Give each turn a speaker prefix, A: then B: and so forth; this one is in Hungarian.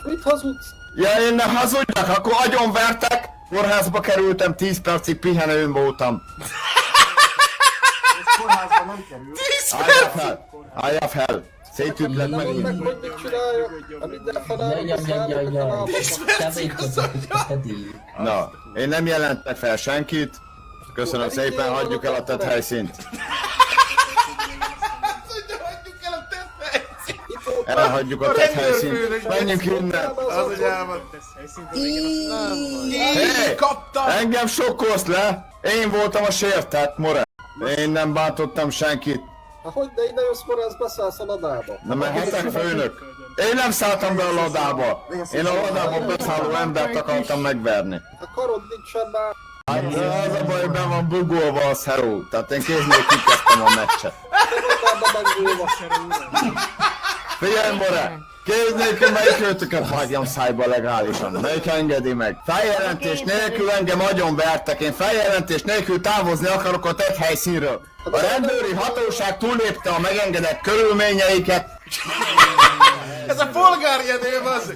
A: Mit hazudsz?
B: Ja, én nem hazudjak, akkor agyonvertek, kórházba kerültem, 10 percig pihenőn voltam.
C: Ez kórházban nem kerül.
B: Álljál fel! Szétütlek
A: Nem mondd meg,
B: megint.
A: hogy mit csinálja. A minden felállom,
B: Na, én nem jelentek fel senkit. Köszönöm szépen, hagyjuk el a tett helyszínt. Elhagyjuk a tett helyszínt. Menjünk innen.
C: Az, hogy elmond.
B: Hé!
D: Kaptam!
B: Engem sokkolsz le! Én voltam a sértett, more! Én nem bántottam senkit.
A: Hogy de ide jössz, Morez, beszállsz a ladába.
B: Na mehetek, főnök? Én nem szálltam be a ladába. Én a ladába beszálló embert akartam megverni.
A: A karod nincsen már.
B: Hát az a baj, hogy be van bugolva a szeró. Tehát én kéznél kikezdtem a meccset.
A: A ladába megnyúlva.
B: Figyelj, more! Kéz nélkül melyik őtöket hagyjam szájba legálisan? Melyik engedi meg? Feljelentés nélkül engem agyonvertek, én feljelentés nélkül távozni akarok a tett helyszínről. A rendőri hatóság túllépte a megengedett körülményeiket.
D: Ez a polgárjedő, az!